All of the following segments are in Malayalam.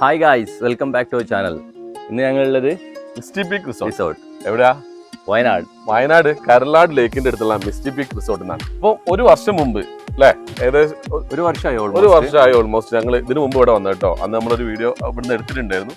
Hi guys, welcome back to our channel. ഇന്ന് ഞങ്ങളുള്ളത് മിസ്റ്റി പീക്ക് റിസോർട്ട്. എവിടെയാ? വയനാട് കരലാട് ലേക്കിന്റെ അടുത്തുള്ള മിസ്റ്റി പീക്ക് റിസോർട്ടിനാണ്. ഇപ്പൊ ഒരു വർഷം മുമ്പ് അല്ലെ, ഏകദേശം ഒരു വർഷമായി ഓൾമോസ്റ്റ് ഞങ്ങൾ ഇതിനു മുമ്പ് ഇവിടെ വന്നു കേട്ടോ. അന്ന് നമ്മളൊരു വീഡിയോ ഇവിടുന്ന് എടുത്തിട്ടുണ്ടായിരുന്നു.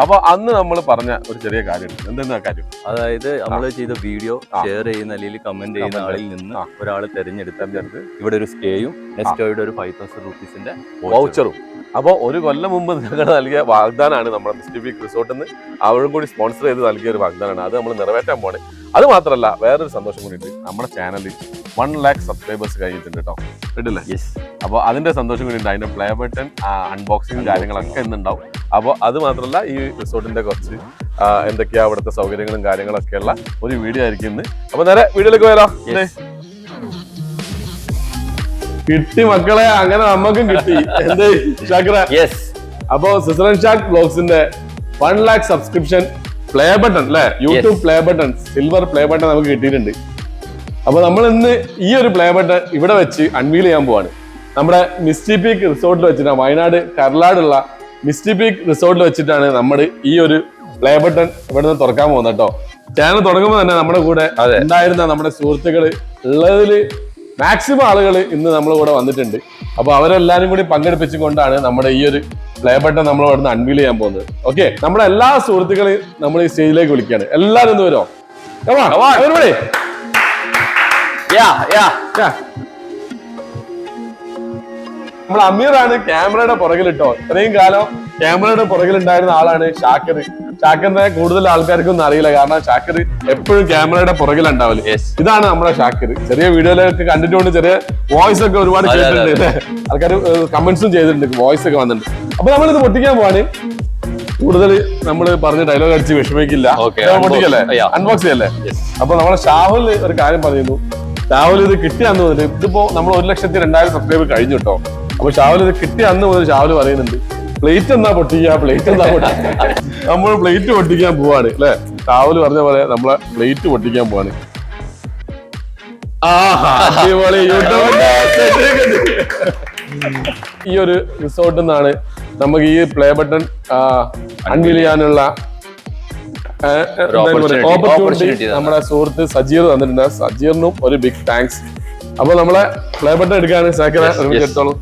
അപ്പൊ അന്ന് നമ്മൾ പറഞ്ഞ ഒരു ചെറിയ കാര്യം, എന്തെന്നാ കാര്യം, അതായത് നമ്മൾ ചെയ്ത വീഡിയോ ഷെയർ ചെയ്യുന്ന അല്ലെങ്കിൽ കമന്റ് ചെയ്യുന്ന ആളിൽ നിന്ന് ഒരാൾ തെരഞ്ഞെടുത്ത് ഇവിടെ ഒരു സ്റ്റേയും നെക്സ്റ്റ് ഇവിടെ ഒരു 5,000 റുപ്പീസിന്റെ വൗച്ചറും. അപ്പോൾ ഒരു കൊല്ലം മുമ്പ് ഞങ്ങൾ നൽകിയ വാഗ്ദാനമാണ് നമ്മുടെ മിസ്റ്റി പീക്ക് റിസോർട്ടിൽ നിന്ന് അവരും കൂടി സ്പോൺസർ ചെയ്ത് നൽകിയ ഒരു വാഗ്ദാനമാണ്. അത് നമ്മൾ നിറവേറ്റാൻ പോണേ. അത് മാത്രമല്ല, വേറൊരു സന്തോഷം കൂടി ഉണ്ട്. നമ്മുടെ ചാനലിൽ 1 lakh സബ്സ്ക്രൈബേഴ്സ് കഴിഞ്ഞിട്ടുണ്ട് കേട്ടോ. കേട്ടില്ലേ? അപ്പോൾ അതിന്റെ സന്തോഷം കൂടി ഉണ്ട്. അതിന്റെ പ്ലേ ബട്ടൺ അൺബോക്സിങ് കാര്യങ്ങളൊക്കെ ഇന്നുണ്ടാവും. അപ്പോൾ അത് മാത്രമല്ല, ഈ റിസോർട്ടിന്റെ കുറച്ച് എന്തൊക്കെയാ അവിടുത്തെ സൗകര്യങ്ങളും കാര്യങ്ങളൊക്കെ ഉള്ള ഒരു വീഡിയോ ആയിരിക്കും ഇന്ന്. അപ്പൊ നേരെ വീഡിയോയിലേക്ക് പോയാലോ? കിട്ടി മക്കളെ, അങ്ങനെ നമുക്കും കിട്ടി. എന്ത് ഷാക്കിറ? അപ്പോ സിസൽ ഷാക്ക് വ്ലോഗ്സിന്റെ 1 lakh സബ്സ്ക്രിപ്ഷൻ പ്ലേ ബട്ടൺ അല്ലെ, YouTube play button, silver play button നമുക്ക് കിട്ടിയിട്ടുണ്ട്. അപ്പൊ നമ്മൾ ഇന്ന് ഈ ഒരു പ്ലേ ബട്ടൺ ഇവിടെ വെച്ച് അൺവീൽ ചെയ്യാൻ പോവാണ്. നമ്മുടെ മിസ്റ്റി പീക്ക് റിസോർട്ടിൽ വെച്ചിട്ടാണ്, വയനാട് കരലാടുള്ള മിസ്റ്റി പീക്ക് റിസോർട്ടിൽ വെച്ചിട്ടാണ് നമ്മൾ ഈ ഒരു പ്ലേ ബട്ടൺ ഇവിടെ നിന്ന് തുറക്കാൻ പോകുന്നത് കേട്ടോ. ചാനൽ തുടങ്ങുമ്പോൾ തന്നെ നമ്മുടെ കൂടെ ഉണ്ടായിരുന്ന നമ്മുടെ സുഹൃത്തുക്കൾ ഉള്ളതിൽ മാക്സിമം ആളുകൾ ഇന്ന് നമ്മുടെ കൂടെ വന്നിട്ടുണ്ട്. അപ്പൊ അവരെല്ലാരും കൂടി പങ്കെടുപ്പിച്ചുകൊണ്ടാണ് നമ്മുടെ ഈ ഒരു പ്ലേ ബട്ടൺ നമ്മൾ അവിടെ നിന്ന് അൺവീൽ ചെയ്യാൻ പോകുന്നത്. ഓക്കെ, നമ്മുടെ എല്ലാ സുഹൃത്തുക്കളെയും നമ്മൾ ഈ സ്റ്റേജിലേക്ക് വിളിക്കുകയാണ്. എല്ലാവരും ഒന്ന് വരുമോ? നമ്മൾ അമീറാണ് ക്യാമറയുടെ പുറകിലിട്ടോ. ഇത്രയും കാലം ക്യാമറയുടെ പുറകിലുണ്ടായിരുന്ന ആളാണ് ഷാക്കിർ. ഷാക്കിറിനെ കൂടുതൽ ആൾക്കാർക്കൊന്നും അറിയില്ല, കാരണം ഷാക്കിർ എപ്പോഴും ക്യാമറയുടെ പുറകിലുണ്ടാവില്ല. ഇതാണ് നമ്മുടെ ഷാക്കിർ. ചെറിയ വീഡിയോയിലൊക്കെ കണ്ടിട്ടുണ്ട്, ചെറിയ വോയിസ് ഒക്കെ ഒരുപാട് കേട്ടിട്ടുണ്ട്, ആൾക്കാർ കമന്റ്സും ചെയ്തിട്ടുണ്ട്, വോയിസ് ഒക്കെ വന്നിട്ടുണ്ട്. അപ്പൊ നമ്മളിത് പൊട്ടിക്കാൻ പോവാണ്. കൂടുതൽ നമ്മൾ പറഞ്ഞ ഡയലോഗ് അടിച്ച് വിഷമിക്കില്ല, പൊട്ടിക്കല്ലേ, അൺബോക്സ് ചെയ്യല്ലേ. അപ്പൊ നമ്മളെ ഷാഹുൽ ഒരു കാര്യം പറയുന്നു. ഷാഹുൽ ഇത് കിട്ടിയ അന്ന് മുതൽ, ഇതിപ്പോ നമ്മൾ 1,02,000 സബ്സ്ക്രൈബ് കഴിഞ്ഞു കേട്ടോ. അപ്പൊ ഷാഹുൽ ഇത് കിട്ടിയ അന്ന് മുതൽ ഷാഹുൽ പറയുന്നുണ്ട്, പ്ലേറ്റ് എന്നാ പൊട്ടിക്കുക, പ്ലേറ്റ് എന്നാ പൊട്ടിക്കുക. നമ്മൾ പ്ലേറ്റ് പൊട്ടിക്കാൻ പോവാണ് അല്ലെ. ഷാഹുൽ പറഞ്ഞ പോലെ നമ്മളെ പ്ലേറ്റ് പൊട്ടിക്കാൻ പോവാണ്. ഈ ഒരു റിസോർട്ടിൽ നിന്നാണ് നമുക്ക് ഈ പ്ലേ ബട്ടൺ അൺവീൽ ചെയ്യാനുള്ള ഓപ്പർച്യൂണിറ്റി നമ്മുടെ സുഹൃത്ത് സജീർ തന്നിട്ടുണ്ട്. സജീറിനും ഒരു ബിഗ് താങ്ക്സ്. അപ്പൊ നമ്മളെ പ്ലേ ബട്ടൺ എടുക്കാണ്. സാക്കിറ എടുത്തോളൂ.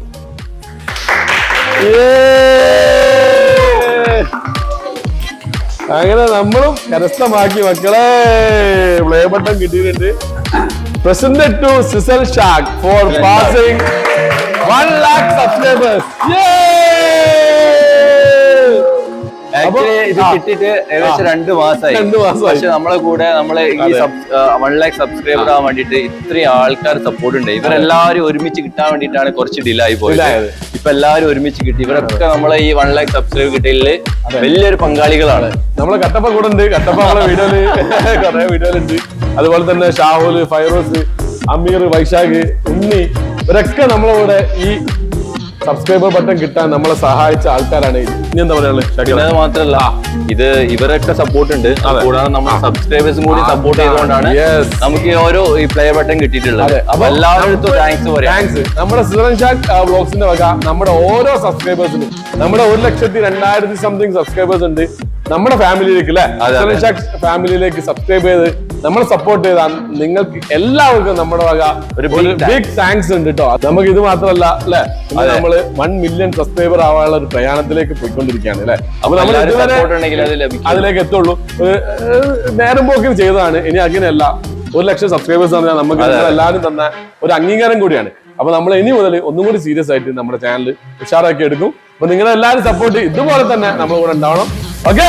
അങ്ങനെ നമ്മളും കരസ്ഥമാക്കി മക്കളെ. പ്ലേ ബട്ടൺ കിട്ടിയിട്ടുണ്ട്. Presented to Cisel Shak for passing 1 lakh subscribers. ഇത് കിട്ടിയിട്ട് ഏകദേശം 2 മാസമായി. പക്ഷെ നമ്മളെ കൂടെ നമ്മളെ ഈ 1 lakh സബ്സ്ക്രൈബർ ആവാൻ വേണ്ടിട്ട് ഇത്രയും ആൾക്കാർ സപ്പോർട്ട് ഉണ്ട്. ഇവരെല്ലാവരും ഒരുമിച്ച് കിട്ടാൻ വേണ്ടിയിട്ടാണ് കുറച്ച് ഡിലേ ആയി പോയത്. ഇപ്പൊ എല്ലാവരും ഒരുമിച്ച് കിട്ടി. ഇവരൊക്കെ നമ്മളെ ഈ 1 lakh സബ്സ്ക്രൈബ് കിട്ടിയതിൽ വലിയൊരു പങ്കാളികളാണ്. നമ്മളെ കട്ടപ്പ കൂടെ ഉണ്ട്. കട്ടപ്പ നമ്മളെ വീഡിയോയില് കുറെ വീഡിയോയിലുണ്ട്. അതുപോലെ തന്നെ ഷാഹുല്, ഫൈറോസ്, അമീർ, വൈശാഖ്, ഉണ്ണി, ഇവരൊക്കെ നമ്മളെ കൂടെ ഈ സബ്സ്ക്രൈബർ ബട്ടൺ കിട്ടാൻ നമ്മളെ സഹായിച്ച ആൾക്കാരാണ്. ഇനി എന്താ പറയാനുള്ളത്? അത് മാത്രല്ല, ഇത് ഇവരൊക്കെ സപ്പോർട്ട് ഉണ്ട്. കൂടാതെ നമ്മൾ സബ്സ്ക്രൈബേഴ്സും കൂടി സപ്പോർട്ട് ചെയ്തുകൊണ്ടാണ് നമുക്ക് ഓരോ ഈ പ്ലേ ബട്ടൺ കിട്ടിയിട്ടുള്ളത്. അപ്പൊ എല്ലാവരും താങ്ക്സ്. നമ്മുടെ സിസൽ ഷാക്ക് വ്ലോഗ്സിന്റെ വക നമ്മുടെ ഓരോ സബ്സ്ക്രൈബേഴ്സിനും, നമ്മുടെ 1,02,000 സംതിങ് സബ്സ്ക്രൈബേഴ്സ് ഉണ്ട് നമ്മുടെ ഫാമിലിയിലേക്ക് അല്ലെ. സിസൽ ഷാക്ക് ഫാമിലിയിലേക്ക് സബ്സ്ക്രൈബ് ചെയ്ത് നമ്മളെ സപ്പോർട്ട് ചെയ്താൽ നിങ്ങൾക്ക് എല്ലാവർക്കും നമ്മുടെ വക ഒരു ബിഗ് താങ്ക്സ് ഉണ്ട് കേട്ടോ. നമുക്ക് ഇത് മാത്രമല്ല അല്ലെ, നമ്മള് 1 million സബ്സ്ക്രൈബർ ആവാനുള്ള ഒരു പ്രയാണത്തിലേക്ക് പോയിക്കൊണ്ടിരിക്കുകയാണ് അല്ലെ. അപ്പൊ നമ്മൾ അതിലേക്ക് എത്തുള്ളൂ. നേരം പോക്കിന് ചെയ്തതാണ്. ഇനി അങ്ങനെയല്ല, 1 ലക്ഷം സബ്സ്ക്രൈബേഴ്സ് പറഞ്ഞാൽ നമുക്ക് എല്ലാവരും തന്ന ഒരു അംഗീകാരം കൂടിയാണ്. അപ്പൊ നമ്മൾ ഇനി മുതൽ ഒന്നും കൂടി സീരിയസ് ആയിട്ട് നമ്മുടെ ചാനൽ ഉഷാറാക്കി എടുക്കും. അപ്പൊ നിങ്ങളെ എല്ലാവരും സപ്പോർട്ട് ഇതുപോലെ തന്നെ നമ്മൾ കൂടെ ഉണ്ടാവണം. ഓക്കെ,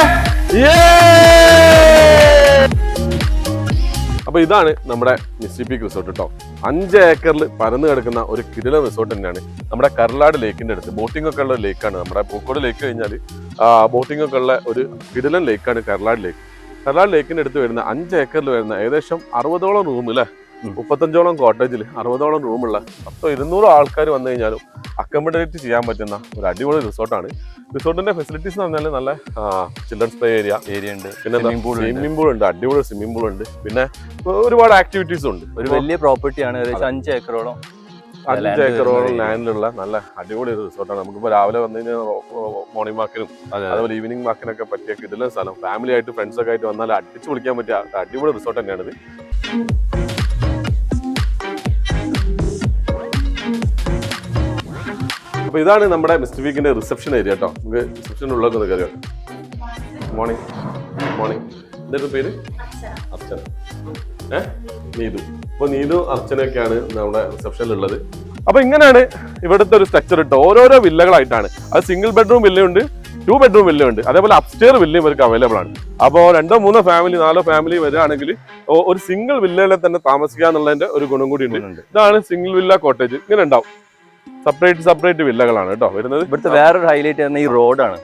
അപ്പൊ ഇതാണ് നമ്മുടെ മിസ്റ്റി പീക്ക് റിസോർട്ട് കേട്ടോ. 5 ഏക്കറിൽ പരന്നു കിടക്കുന്ന ഒരു കിടിലൻ റിസോർട്ട് തന്നെയാണ്. നമ്മുടെ കരലാട് ലേക്കിന്റെ അടുത്ത് ബോട്ടിംഗ് ഒക്കെ ഉള്ള ലേക്കാണ്. നമ്മുടെ പൂക്കോട് ലേക്ക് കഴിഞ്ഞാൽ ബോട്ടിംഗ് ഒക്കെ ഉള്ള ഒരു കിടിലൻ ലേക്കാണ് കരലാട് ലേക്ക്. കരലാട് ലേക്കിന്റെ അടുത്ത് വരുന്ന 5 ഏക്കറിൽ വരുന്ന ഏകദേശം 60ഓളം റൂം അല്ലെ, 35ഓളം കോട്ടേജിൽ 60ഓളം റൂമുള്ള 200 ആൾക്കാർ വന്നു കഴിഞ്ഞാലും അക്കോമഡേറ്റ് ചെയ്യാൻ പറ്റുന്ന ഒരു അടിപൊളി റിസോർട്ടാണ്. റിസോർട്ടിന്റെ ഫെസിലിറ്റീസ് എന്ന് പറഞ്ഞാൽ നല്ല ചിൽഡ്രൻസ് പ്ലേ ഏരിയ ഉണ്ട്, പിന്നെ സ്വിമ്മിംഗ് പൂൾ ഉണ്ട്, അടിപൊളി സ്വിമ്മിംഗ് പൂൾ ഉണ്ട്, പിന്നെ ഒരുപാട് ആക്ടിവിറ്റീസ് ഉണ്ട്. ഒരു വലിയ പ്രോപ്പർട്ടിയാണ്, ഏകദേശം 5 ഏക്കറോളം 5 ഏക്കറോളം ലാൻഡിലുള്ള നല്ല അടിപൊളി ഒരു റിസോർട്ടാണ്. നമുക്കിപ്പോൾ രാവിലെ വന്നു കഴിഞ്ഞാൽ മോർണിംഗ് വാക്കിനും അതുപോലെ ഈവനിങ് വാക്കിനൊക്കെ പറ്റിയ കിടിലൻ സ്ഥലം. ഫാമിലി ആയിട്ട് ഫ്രണ്ട്സ് ഒക്കെ ആയിട്ട് വന്നാൽ അടിച്ചു പൊളിക്കാൻ പറ്റിയ അടിപൊളി റിസോർട്ട് തന്നെയാണിത്. അപ്പൊ ഇതാണ് നമ്മുടെ മിസ്റ്റി പീക്കിന്റെ റിസപ്ഷൻ ഏരിയ കേട്ടോ. നമുക്ക് റിസപ്ഷനുള്ളത് കയറിയോ. Morning morning. എന്തായിരുന്നു പേര്? അർച്ചന. നീതു. അപ്പൊ നീതു അർച്ചനയൊക്കെയാണ് നമ്മുടെ റിസപ്ഷനിലുള്ളത്. അപ്പൊ ഇങ്ങനെയാണ് ഇവിടുത്തെ ഒരു സ്ട്രക്ചർ ഇട്ടോ. ഓരോരോ വില്ലകളായിട്ടാണ്. അത് സിംഗിൾ ബെഡ്റൂം വില്ലയുണ്ട്, 2 ബെഡ്റൂം വില്ലയുണ്ട്, അതേപോലെ അപ്സ്റ്റെയർ വില്ലയും ഇവർക്ക് അവൈലബിൾ ആണ്. അപ്പോൾ 2, 3 ഫാമിലി 4 ഫാമിലി വരികയാണെങ്കിൽ ഒരു സിംഗിൾ വില്ലയിൽ തന്നെ താമസിക്കുക എന്നുള്ളതിന്റെ ഒരു ഗുണം കൂടി ഉണ്ട്. ഇതാണ് സിംഗിൾ വില്ല കോട്ടേജ്. ഇങ്ങനെ ഉണ്ടാവും. സെപ്പറേറ്റ് വില്ലകളാണ് കേട്ടോ വരുന്നത്. ഇവിടുത്തെ വേറൊരു ഹൈലൈറ്റ് ഈ റോഡാണ്.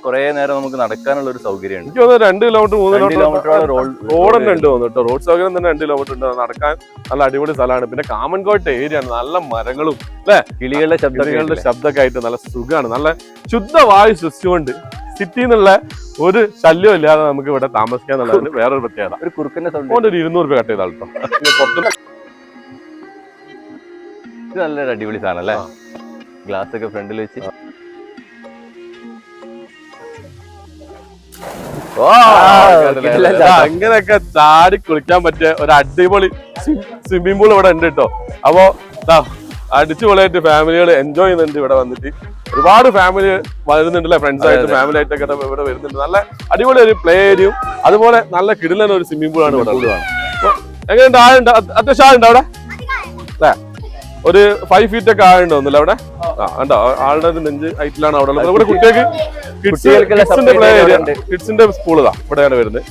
കുറെ നേരം നമുക്ക് നടക്കാനുള്ള ഒരു സൗകര്യം. എനിക്ക് തോന്നുന്നു 2 കിലോമീറ്റർ 3 കിലോമീറ്റർ റോഡ് തന്നെ ഉണ്ട് തോന്നുന്നു. റോഡ് സൗകര്യം തന്നെ 2 കിലോമീറ്റർ ഉണ്ട്. നടക്കാൻ നല്ല അടിപൊളി സ്ഥലമാണ്. പിന്നെ കാമൻ കോട്ട് ഏരിയ ആണ്. നല്ല മരങ്ങളും അല്ലെ, കിളികളുടെ ശബ്ദമൊക്കെ ആയിട്ട് നല്ല സുഖമാണ്. നല്ല ശുദ്ധവായു ശ്വസിച്ചുകൊണ്ട് സിറ്റിയിൽ നിന്നുള്ള ഒരു ശല്യം ഇല്ലാതെ നമുക്ക് ഇവിടെ താമസിക്കാൻ എന്നുള്ളതിന് വേറൊരു പ്രത്യേകത. ഒരു കുറുക്കന്റെ സൗണ്ട് ഒരു 200 രൂപ കട്ട് ചെയ്താൽ കേട്ടോ. ഇത് നല്ലൊരു അടിപൊളി സാധനം അല്ലേ. ഗ്ലാസ് ഒക്കെ ഫ്രണ്ടിൽ വെച്ച് അങ്ങനെയൊക്കെ ചാടി കുളിക്കാൻ പറ്റിയ ഒരു അടിപൊളി സ്വിമ്മിംഗ് പൂൾ ഇവിടെ ഉണ്ട് കേട്ടോ. അപ്പോ അടിച്ചുപൊളിയായിട്ട് ഫാമിലികൾ എൻജോയ് ചെയ്യുന്നുണ്ട് ഇവിടെ വന്നിട്ട്. ഒരുപാട് ഫാമിലി വരുന്നുണ്ട് അല്ലെ, ഫ്രണ്ട്സ് ആയിട്ട് ഫാമിലി ആയിട്ടൊക്കെ ഇവിടെ വരുന്നുണ്ട്. നല്ല അടിപൊളി ഒരു പ്ലേ ഏരിയയും അതുപോലെ നല്ല കിടിലൻ ഒരു സ്വിമ്മിംഗ് പൂളാണ് ഇവിടെ. എങ്ങനെയുണ്ട്? ആളുണ്ട്, അത്യാവശ്യം ആളുണ്ട് അവിടെ അല്ലേ? ഒരു 5 ഫീറ്റ് ഒക്കെ ആളുണ്ട് തോന്നില്ല അവിടെ. ഉണ്ടോ? ആളുടെ നെഞ്ച് ഹൈറ്റിലാണ് അവിടെ ഉള്ളത്. ഇവിടെ കുട്ടികൾക്ക് കിഡ്സിന്റെ പ്ലേ ഏരിയ, കിഡ്സിന്റെ സ്കൂൾ ഇതാ ഇവിടെയാണ് വരുന്നത്.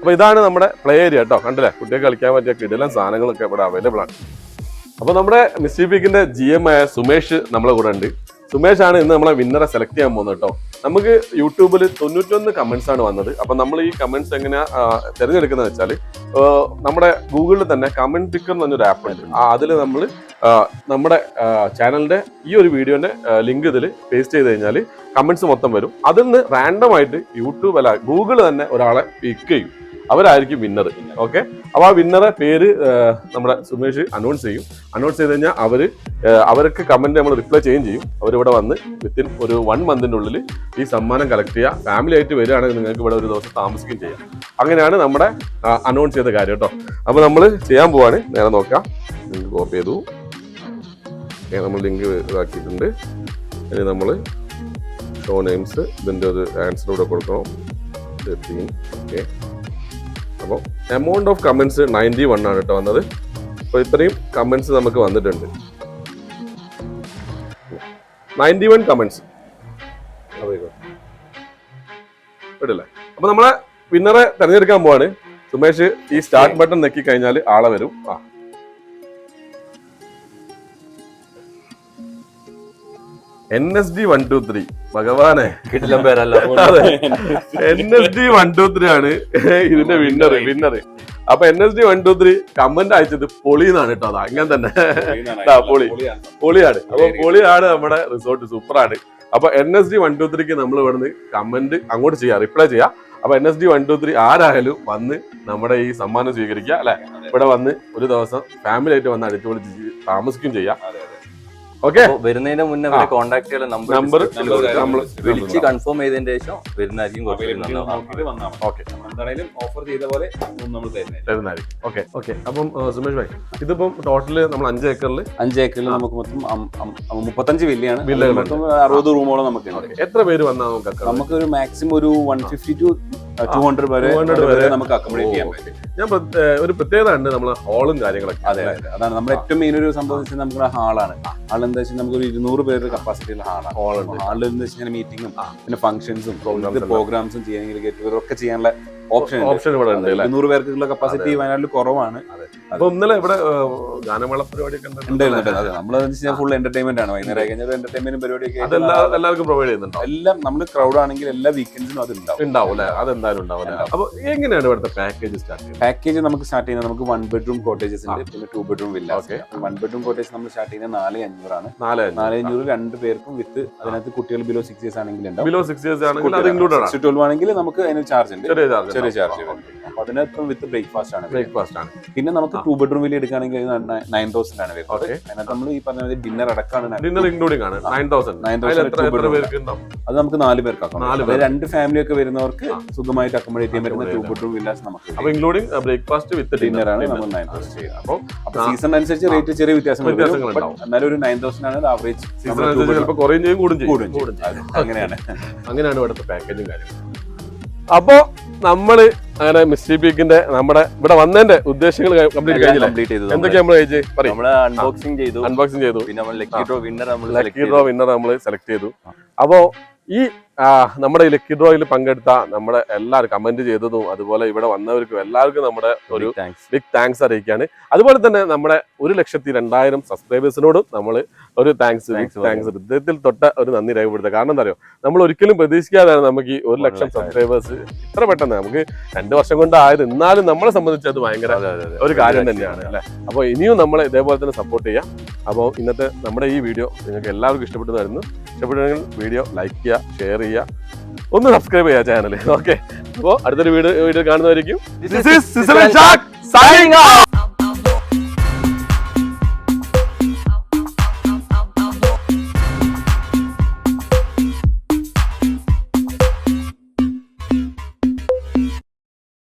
അപ്പൊ ഇതാണ് നമ്മുടെ പ്ലേ ഏരിയ കേട്ടോ. കണ്ടില്ലേ, കുട്ടികൾക്ക് കളിക്കാൻ പറ്റിയ കിടിലൻ സാധനങ്ങളൊക്കെ ഇവിടെ അവൈലബിൾ ആണ്. അപ്പൊ നമ്മുടെ മിസ്റ്റി പീക്കിന്റെ GM ആയ സുമേഷ് നമ്മളെ കൂടെ ഉണ്ട്. സുമേഷ് ആണ് ഇന്ന് നമ്മളെ വിന്നറെ സെലക്ട് ചെയ്യാൻ പോകുന്നത് കേട്ടോ. നമുക്ക് യൂട്യൂബിൽ 91 കമന്റ്സ് ആണ് വന്നത്. അപ്പൊ നമ്മൾ ഈ കമന്റ്സ് എങ്ങനെയാ തിരഞ്ഞെടുക്കുന്നത് വെച്ചാൽ, നമ്മുടെ ഗൂഗിളിൽ തന്നെ കമന്റ് പിക്കർ എന്ന് പറഞ്ഞൊരു ആപ്പ് ഉണ്ട്. അതിൽ നമ്മൾ നമ്മുടെ ചാനലിന്റെ ഈ ഒരു വീഡിയോന്റെ ലിങ്ക് ഇതിൽ പേസ്റ്റ് ചെയ്ത് കഴിഞ്ഞാൽ കമന്റ്സ് മൊത്തം വരും. അതിൽ നിന്ന് റാൻഡം ആയിട്ട് യൂട്യൂബ് അല്ല ഗൂഗിൾ തന്നെ ഒരാളെ പിക്ക് ചെയ്യും. അവരായിരിക്കും വിന്നർ. ഓക്കെ. അപ്പൊ ആ വിന്നറെ പേര് നമ്മുടെ സുമേഷ് അനൗൺസ് ചെയ്ത് കഴിഞ്ഞാൽ അവർക്ക് കമന്റ് നമ്മൾ റിപ്ലൈ ചെയ്യുകയും ചെയ്യും. അവരിവിടെ വന്ന് വിത്തിൻ ഒരു 1 മന്തിന്റെ ഉള്ളിൽ ഈ സമ്മാനം കളക്ട് ചെയ്യുക. ഫാമിലി ആയിട്ട് വരികയാണെങ്കിൽ നിങ്ങൾക്ക് ഇവിടെ ഒരു ദിവസം താമസിക്കുകയും ചെയ്യാം. അങ്ങനെയാണ് നമ്മുടെ അനൗൺസ് ചെയ്ത കാര്യം കേട്ടോ. അപ്പൊ നമ്മൾ ചെയ്യാൻ പോവാണ്. നേരെ നോക്കാം. ലിങ്ക് കോപ്പി ചെയ്തു. നമ്മൾ ലിങ്ക് ഇതാക്കിയിട്ടുണ്ട്. ഇനി നമ്മൾ ഷോ നെയിംസ് ഇതിന്റെ ഒരു ആൻസർ ഇവിടെ കൊടുക്കണം. 13. ഓക്കെ. അപ്പോൾ എമൗണ്ട് ഓഫ് കമന്റ്സ് 91 ആണ് കേട്ടോ വന്നത്. അപ്പോൾ ഇത്രയും കമന്റ്സ് നമുക്ക് വന്നിട്ടുണ്ട്. 91 കമന്റ്സ് ഇടല്ലേ. അപ്പൊ നമ്മളെ വിന്നറെ തെരഞ്ഞെടുക്കാൻ പോവാണ്. സുമേഷ് ഈ സ്റ്റാർട്ട് ബട്ടൺ നെക്കി കഴിഞ്ഞാൽ ആളെ വരും. NSD 123 ഭഗവാനെ കിട്ടില്ല പേരല്ല. NSD 123 ആണ് ഇതിന്റെ വിന്നർ. അപ്പൊ NSD 123 കമന്റ് അയച്ചത് പൊളിന്നാണ് കേട്ടോ. അതാ അങ്ങനെ തന്നെ പൊളിയാണ്. അപ്പൊ പൊളിയാണ് നമ്മുടെ റിസോർട്ട്, സൂപ്പറാണ്. അപ്പൊ NSD 123ക്ക് നമ്മൾ ഇവിടുന്ന് കമന്റ് അങ്ങോട്ട് ചെയ്യാം, റിപ്ലൈ ചെയ്യാം. അപ്പൊ NSD 123 ആരായാലും വന്ന് നമ്മുടെ ഈ സമ്മാനം സ്വീകരിക്കുക അല്ലെ. ഇവിടെ വന്ന് ഒരു ദിവസം ഫാമിലി ആയിട്ട് വന്ന് അടിച്ചുപൊളിച്ച് താമസിക്കുകയും ചെയ്യാം. ഓക്കെ. വരുന്നതിന്റെ മുന്നേ കോൺടാക്ട് ചെയ്യാൻ നമ്പർ വിളിച്ച് കൺഫേം ചെയ്തതിന് ശേഷം വരുന്നതായിരിക്കും. ഓഫർ ചെയ്ത പോലെ നമ്മൾ തരുന്നതായിരിക്കും. ഓക്കെ. അപ്പം സുമേഷ് ഭായ്, ഇതിപ്പം ടോട്ടല് നമ്മൾ 5 ഏക്കറിൽ നമുക്ക് മൊത്തം 35 വില്ലയാണ്. 60 റൂമോളം നമുക്ക്. എത്ര പേര് വന്നാൽ നമുക്ക് ഒരു മാക്സിമം ഒരു 150 to 200 വരെ നമുക്ക് അക്കോമഡേറ്റ് ചെയ്യാൻ പറ്റും. ഞാൻ ഒരു പ്രത്യേകത ഉണ്ട് നമ്മളെ ഹാളും കാര്യങ്ങളൊക്കെ. അതെ, അതാണ് നമ്മുടെ ഏറ്റവും മെയിൻ ഒരു സംഭവം. നമ്മുടെ ഹാളാണ്. എന്താ വെച്ചാൽ നമുക്ക് ഒരു 200 പേരുടെ കപ്പാസിറ്റിയുള്ള ഹാളാണ്. ഹാളിൽ എന്താ വെച്ചാൽ മീറ്റിംഗും പിന്നെ ഫംഗ്ഷൻസും പ്രോഗ്രാംസും ചെയ്യാനെങ്കിൽ ഗെറ്റ് ടുഗദർ ഒക്കെ ചെയ്യാനുള്ള ഓപ്ഷൻ ഇവിടെ ഉണ്ട്. 200 പേർക്കുള്ള കപ്പാസിറ്റി വയനാട്ടിൽ കുറവാണ്. അപ്പൊ ഇന്നലെ ഇവിടെ ഗാനമേള പരിപാടിയൊക്കെ നമ്മൾ ഫുൾ എന്റർടൈൻമെന്റ് ആണ്. വൈകുന്നേരം കഴിഞ്ഞാൽ എന്റർടൈൻമെന്റ് പരിപാടിയൊക്കെ എല്ലാവർക്കും പ്രൊവൈഡ് ചെയ്യുന്നുണ്ടോ? എല്ലാം നമ്മൾ ക്രൗഡ് ആണെങ്കിൽ എല്ലാ വീക്കെൻഡ്സിനും അത് ഉണ്ടാവും അല്ലെ. അതെന്തായാലും ഉണ്ടാവും. അപ്പൊ എങ്ങനെയാണ് ഇവിടുത്തെ പാക്കേജ് സ്റ്റാർട്ട് ചെയ്യുന്നത്? പാക്കേജ് നമുക്ക് സ്റ്റാർട്ട് ചെയ്യുന്നത് നമുക്ക് 1 ബെഡ്റൂം കോട്ടേജസ് ഉണ്ട്, പിന്നെ 2 ബെഡ്റൂം വില്ല. 1 ബെഡ്റൂം കോട്ടേജ് നമ്മൾ സ്റ്റാർട്ട് ചെയ്യുന്നത് 4,500 ആണ്. 4,500 2 പേർക്കും വിത്ത്. അതിനകത്ത് കുട്ടികൾ ബിലോ 6 ഇയേഴ്സ് ആണെങ്കിൽ ഉണ്ടാവും. ബിലോ 6 ഇയേഴ്സ് ആണെങ്കിൽ 12 ആണെങ്കിൽ നമുക്ക് അതിന് ചാർജ് ഉണ്ട്, ചെറിയ ചാർജ്. അപ്പൊ അതിനകത്ത് വിത്ത് ബ്രേക്ക്ഫാസ്റ്റ് ആണ്. പിന്നെ നമുക്ക് ആ. 2 bedroom വില്ല എടുക്കുകയാണെങ്കിൽ 9,000 ആണ് വരുന്നത്. Okay. അതിനകത്ത് നമ്മൾ ഈ പറഞ്ഞ ഡിന്നർ അടക്കമാണ്. ഡിന്നർ ഇൻക്ലൂഡിംഗ് ആണ് 9,000. 9,000 പേർക്ക് ഉണ്ടാവും? അത് നമുക്ക് 4 പേർക്കാക്കാം. 4 പേർ. 2 ഫാമിലി ഒക്കെ വരുന്നവർക്ക് സുഖമായിട്ട് അക്കോമഡേറ്റ് ചെയ്യാൻ പറ്റുന്ന 2 bedroom villas നമുക്ക്. അപ്പൊ ഇൻക്ലൂഡിംഗ് ബ്രേക്ക്ഫാസ്റ്റ് വിത്ത് ഡിന്നർ ആണ് നമ്മൾ 9,000 ചെയ്യുന്നത്. അപ്പൊ ആ. സീസൺ അനുസരിച്ച് റേറ്റ് ചെറിയ വ്യത്യാസങ്ങൾ വ്യത്യാസങ്ങൾ വരും. എന്നാലും ഒരു 9,000 ആണ് ആവറേജ്. സീസൺ അനുസരിച്ച് ചിലപ്പോൾ കുറയും ചെയ്യും കൂടും ചെയ്യും. അങ്ങനെയാണ് ഇവിടുത്തെ പാക്കേജും കാര്യങ്ങളും. അപ്പോ നമ്മള് അങ്ങനെ മിസ്റ്റി പീക്കിന്റെ നമ്മുടെ ഇവിടെ വന്നതിന്റെ ഉദ്ദേശങ്ങൾ കംപ്ലീറ്റ് കഴിഞ്ഞില്ലേ? എന്തൊക്കെയാ നമ്മൾ പറയും? അൺബോക്സിംഗ് ചെയ്തു. പിന്നെ നമ്മൾ ലക്കി ഡ്രോ വിന്നർ നമ്മൾ സെലക്ട് ചെയ്തു. അപ്പോ ഈ നമ്മുടെ ഈ ലക്കി ഡ്രോയിൽ പങ്കെടുത്ത നമ്മുടെ എല്ലാവരും കമന്റ് ചെയ്തതും അതുപോലെ ഇവിടെ വന്നവർക്കും എല്ലാവർക്കും നമ്മുടെ ഒരു ബിഗ് താങ്ക്സ് അറിയിക്കുകയാണ്. അതുപോലെ തന്നെ നമ്മുടെ 102,000 സബ്സ്ക്രൈബേഴ്സിനോടും നമ്മൾ ഒരു താങ്ക്സ് ഹൃദയത്തിൽ തൊട്ട ഒരു നന്ദി രേഖപ്പെടുത്തുക. കാരണം എന്താ അറിയോ, നമ്മൾ ഒരിക്കലും പ്രതീക്ഷിക്കാതാണ് നമുക്ക് ഈ 100,000 സബ്സ്ക്രൈബേഴ്സ് ഇത്ര പെട്ടെന്ന് നമുക്ക് 2 വർഷം കൊണ്ട് ആയത്. എന്നാലും നമ്മളെ സംബന്ധിച്ച് അത് ഭയങ്കര ഒരു കാര്യം തന്നെയാണ് അല്ലെ. അപ്പോൾ ഇനിയും നമ്മളെ ഇതേപോലെ തന്നെ സപ്പോർട്ട് ചെയ്യാം. അപ്പോൾ ഇന്നത്തെ നമ്മുടെ ഈ വീഡിയോ നിങ്ങൾക്ക് എല്ലാവർക്കും ഇഷ്ടപ്പെട്ടതായിരുന്നു. ഇഷ്ടപ്പെട്ടെങ്കിൽ വീഡിയോ ലൈക്ക് ചെയ്യുക, ഷെയർ ചെയ്യുക, ഒന്ന് സബ്സ്ക്രൈബ് ചെയ്യുക ചാനൽ. ഓക്കെ, അപ്പോൾ അടുത്തൊരു video കാണുന്നതായിരിക്കും. This is Cisel Shak signing off.